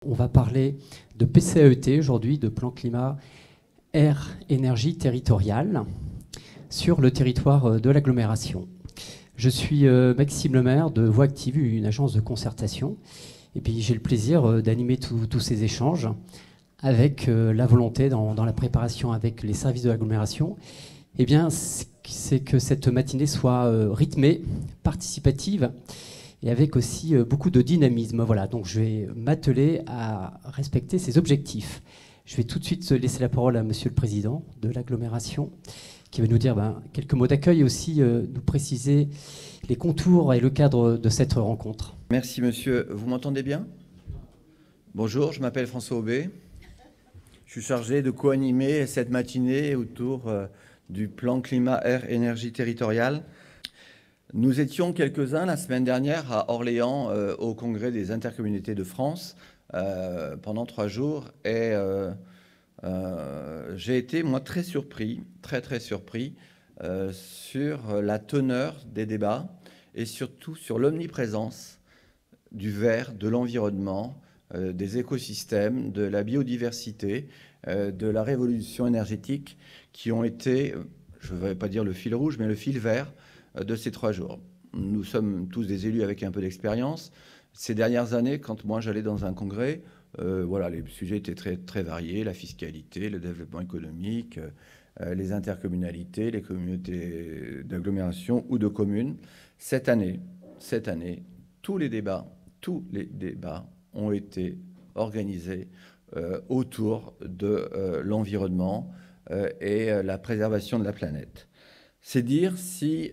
On va parler de PCAET aujourd'hui, de plan climat, air, énergie territoriale sur le territoire de l'agglomération. Je suis Maxime Lemaire de Voix Active, une agence de concertation. Et puis j'ai le plaisir d'animer tous ces échanges avec la volonté dans la préparation avec les services de l'agglomération. Eh bien, c'est que cette matinée soit rythmée, participative et avec aussi beaucoup de dynamisme. Voilà, donc je vais m'atteler à respecter ces objectifs. Je vais tout de suite laisser la parole à Monsieur le Président de l'agglomération, qui va nous dire quelques mots d'accueil et aussi nous préciser les contours et le cadre de cette rencontre. Merci monsieur. Vous m'entendez bien? Bonjour, je m'appelle François Aubé. Je suis chargé de co-animer cette matinée autour du plan climat, air, énergie territoriale. Nous étions quelques-uns la semaine dernière à Orléans au congrès des intercommunalités de France pendant 3 jours et j'ai été moi très surpris, très surpris sur la teneur des débats et surtout sur l'omniprésence du vert, de l'environnement, des écosystèmes, de la biodiversité, de la révolution énergétique qui ont été, je ne vais pas dire le fil rouge, mais le fil vert de ces 3 jours. Nous sommes tous des élus avec un peu d'expérience. Ces dernières années, quand moi j'allais dans un congrès, voilà, les sujets étaient très variés, la fiscalité, le développement économique, les intercommunalités, les communautés d'agglomération ou de communes. Cette année, tous les débats ont été organisés autour de l'environnement et la préservation de la planète. C'est dire si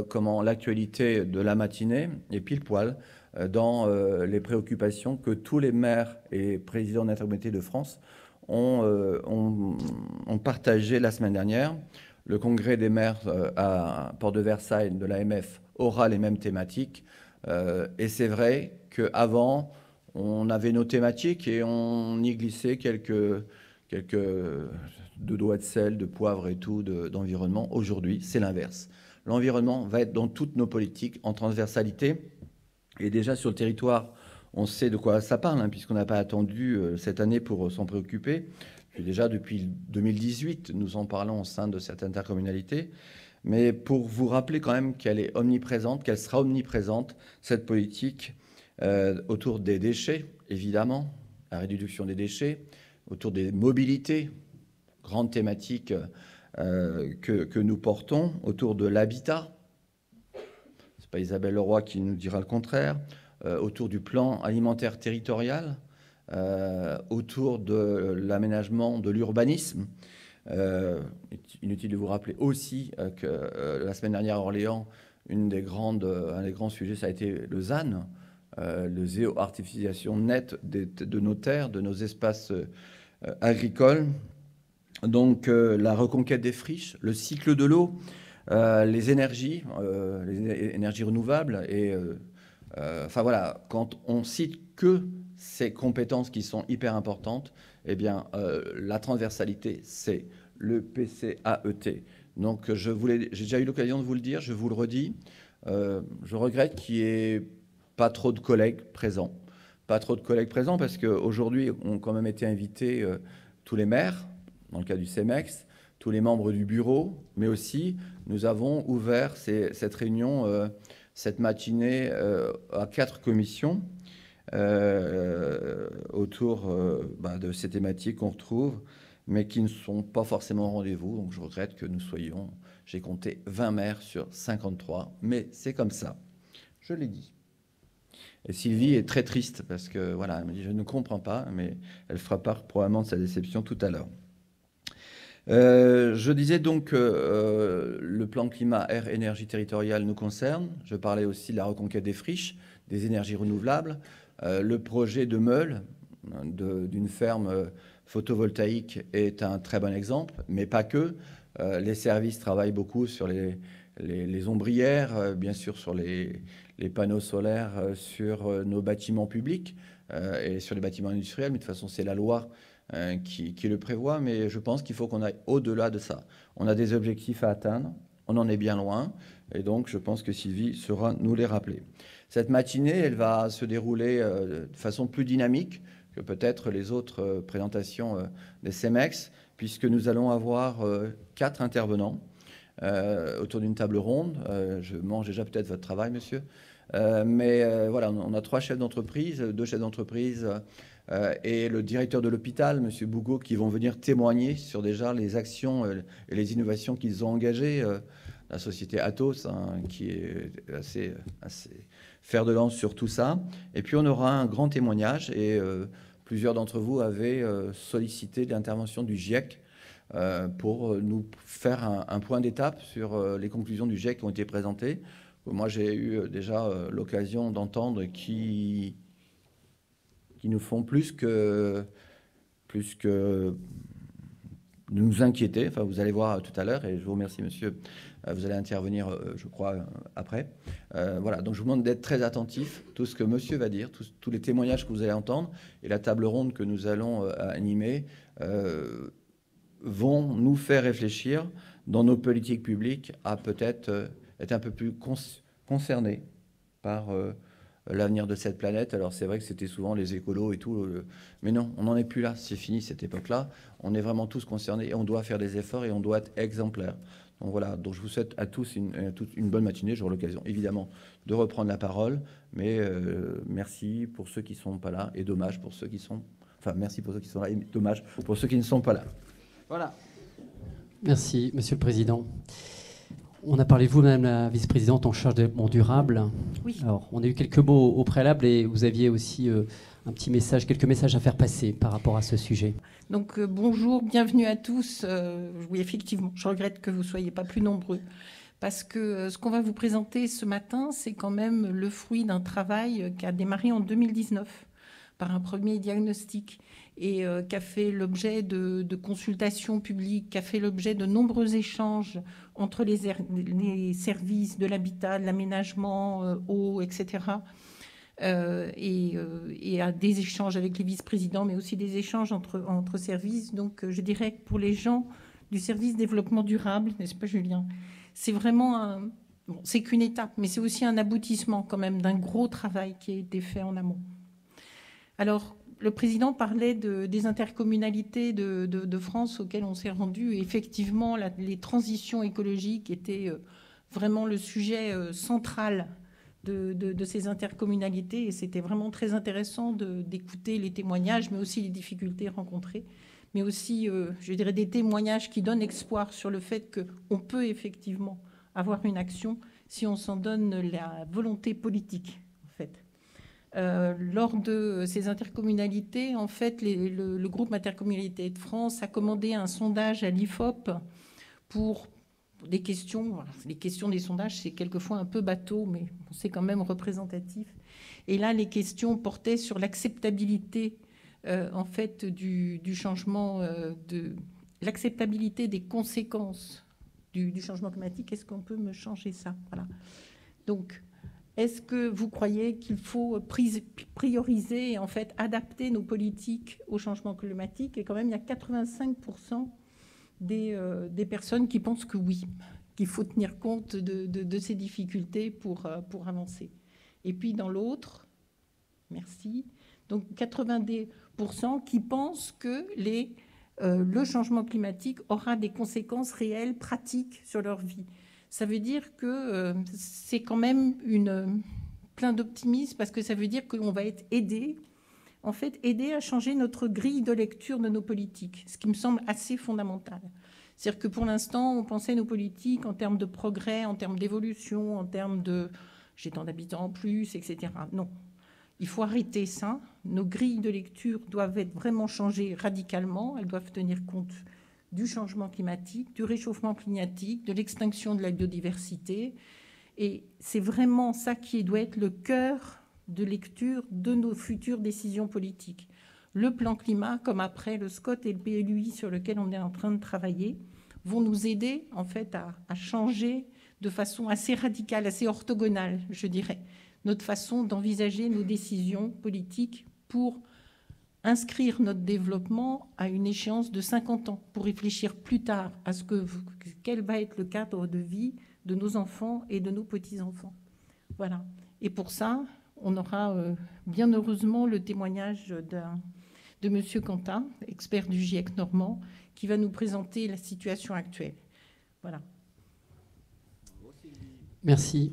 comment l'actualité de la matinée est pile poil dans les préoccupations que tous les maires et présidents d'intercommunalités de France ont partagé la semaine dernière. Le congrès des maires à Porte de Versailles de l'AMF aura les mêmes thématiques. Et c'est vrai qu'avant, on avait nos thématiques et on y glissait quelques 2 doigts de sel, de poivre et tout, d'environnement. Aujourd'hui, c'est l'inverse. L'environnement va être dans toutes nos politiques en transversalité. Et déjà sur le territoire, on sait de quoi ça parle, puisqu'on n'a pas attendu cette année pour s'en préoccuper. Et déjà depuis 2018, nous en parlons au sein de certaines intercommunalités. Mais pour vous rappeler quand même qu'elle est omniprésente, qu'elle sera omniprésente, cette politique, autour des déchets, évidemment, la réduction des déchets, autour des mobilités, grande thématique que nous portons, autour de l'habitat. Ce n'est pas Isabelle Leroy qui nous dira le contraire. Autour du plan alimentaire territorial, autour de l'aménagement de l'urbanisme. Inutile de vous rappeler aussi que la semaine dernière à Orléans, un des grands sujets, ça a été le ZAN, le zéro artificialisation nette de nos terres, de nos espaces agricoles. Donc la reconquête des friches, le cycle de l'eau, les énergies renouvelables. Et enfin voilà, quand on cite que ces compétences qui sont hyper importantes, eh bien la transversalité, c'est le PCAET. Donc j'ai déjà eu l'occasion de vous le dire, je vous le redis. Je regrette qu'il n'y ait pas trop de collègues présents. Pas trop de collègues présents parce qu'aujourd'hui, ont quand même été invités tous les maires, dans le cas du CEMEX, tous les membres du bureau, mais aussi nous avons ouvert cette réunion, cette matinée à 4 commissions autour de ces thématiques qu'on retrouve, mais qui ne sont pas forcément au rendez-vous. Donc je regrette que nous soyons, j'ai compté 20 maires sur 53, mais c'est comme ça. Je l'ai dit. Et Sylvie est très triste parce que, voilà, elle me dit « je ne comprends pas », mais elle fera part probablement de sa déception tout à l'heure. Je disais donc que le plan climat, air, énergie territoriale nous concerne. Je parlais aussi de la reconquête des friches, des énergies renouvelables. Le projet de Meule, d'une ferme photovoltaïque, est un très bon exemple, mais pas que. Les services travaillent beaucoup sur les ombrières, bien sûr sur les panneaux solaires sur nos bâtiments publics et sur les bâtiments industriels. Mais de toute façon, c'est la loi qui le prévoit, mais je pense qu'il faut qu'on aille au-delà de ça. On a des objectifs à atteindre, on en est bien loin, et donc je pense que Sylvie saura nous les rappeler. Cette matinée, elle va se dérouler de façon plus dynamique que peut-être les autres présentations des CEMEX, puisque nous allons avoir 4 intervenants autour d'une table ronde. Je mange déjà peut-être votre travail, monsieur. Mais voilà, on a 3 chefs d'entreprise, 2 chefs d'entreprise et le directeur de l'hôpital, monsieur Bougot, qui vont venir témoigner sur déjà les actions et les innovations qu'ils ont engagées. La société Atos, hein, qui est assez fer de lance sur tout ça. Et puis on aura un grand témoignage et plusieurs d'entre vous avaient sollicité l'intervention du GIEC pour nous faire un point d'étape sur les conclusions du GIEC qui ont été présentées. Moi, j'ai eu déjà l'occasion d'entendre qui nous font plus que de nous inquiéter. Enfin, vous allez voir tout à l'heure, et je vous remercie, monsieur. Vous allez intervenir, je crois, après. Voilà, donc je vous demande d'être très attentif. Tout ce que monsieur va dire, tous les témoignages que vous allez entendre, et la table ronde que nous allons animer, vont nous faire réfléchir dans nos politiques publiques à peut-être être un peu plus concernés par l'avenir de cette planète. Alors c'est vrai que c'était souvent les écolos et tout, mais non, on n'en est plus là, c'est fini cette époque-là. On est vraiment tous concernés et on doit faire des efforts et on doit être exemplaires. Donc voilà, donc je vous souhaite à tous une bonne matinée. J'aurai l'occasion évidemment de reprendre la parole, mais merci pour ceux qui ne sont pas là et dommage pour ceux qui sont... Enfin, merci pour ceux qui sont là et dommage pour ceux qui ne sont pas là. Voilà. Merci, monsieur le Président. On a parlé de vous, Madame la Vice-présidente en charge de développement durable. Oui. Alors, on a eu quelques mots au préalable et vous aviez aussi un petit message, quelques messages à faire passer par rapport à ce sujet. Donc bonjour, bienvenue à tous. Oui, effectivement, je regrette que vous ne soyez pas plus nombreux parce que ce qu'on va vous présenter ce matin, c'est quand même le fruit d'un travail qui a démarré en 2019 par un premier diagnostic et qui a fait l'objet de consultations publiques, qui a fait l'objet de nombreux échanges entre les services de l'habitat, de l'aménagement, eau, etc. Et à des échanges avec les vice-présidents, mais aussi des échanges entre services. Donc, je dirais que pour les gens du service développement durable, n'est-ce pas, Julien, c'est vraiment bon, c'est qu'une étape, mais c'est aussi un aboutissement quand même d'un gros travail qui a été fait en amont. Alors, le président parlait des intercommunalités de France auxquelles on s'est rendu. Et effectivement, les transitions écologiques étaient vraiment le sujet central de ces intercommunalités. Et c'était vraiment très intéressant d'écouter les témoignages, mais aussi les difficultés rencontrées. Mais aussi, je dirais, des témoignages qui donnent espoir sur le fait qu'on peut effectivement avoir une action si on s'en donne la volonté politique, en fait. Lors de ces intercommunalités, en fait, le groupe Intercommunalités de France a commandé un sondage à l'IFOP pour des questions. Voilà, les questions des sondages, c'est quelquefois un peu bateau, mais c'est quand même représentatif. Et là, les questions portaient sur l'acceptabilité, en fait, du changement, l'acceptabilité des conséquences du changement climatique. Est-ce qu'on peut me changer ça? Voilà. Donc, est-ce que vous croyez qu'il faut prioriser et en fait adapter nos politiques au changement climatique? Et quand même, il y a 85% des personnes qui pensent que oui, qu'il faut tenir compte de ces difficultés pour avancer. Et puis dans l'autre, merci, donc 90% qui pensent que le changement climatique aura des conséquences réelles, pratiques sur leur vie. Ça veut dire que c'est quand même plein d'optimisme parce que ça veut dire qu'on va être aidé, en fait, aidé à changer notre grille de lecture de nos politiques, ce qui me semble assez fondamental. C'est-à-dire que pour l'instant, on pensait nos politiques en termes de progrès, en termes d'évolution, en termes de j'ai tant d'habitants en plus, etc. Non, il faut arrêter ça. Nos grilles de lecture doivent être vraiment changées radicalement. Elles doivent tenir compte du changement climatique, du réchauffement climatique, de l'extinction de la biodiversité. Et c'est vraiment ça qui doit être le cœur de lecture de nos futures décisions politiques. Le plan climat, comme après le SCOT et le PLUI sur lequel on est en train de travailler, vont nous aider en fait à changer de façon assez radicale, assez orthogonale, je dirais, notre façon d'envisager nos décisions politiques pour inscrire notre développement à une échéance de 50 ans pour réfléchir plus tard à quel va être le cadre de vie de nos enfants et de nos petits-enfants. Voilà. Et pour ça, on aura bien heureusement le témoignage de M. Quentin, expert du GIEC normand, qui va nous présenter la situation actuelle. Voilà. Merci.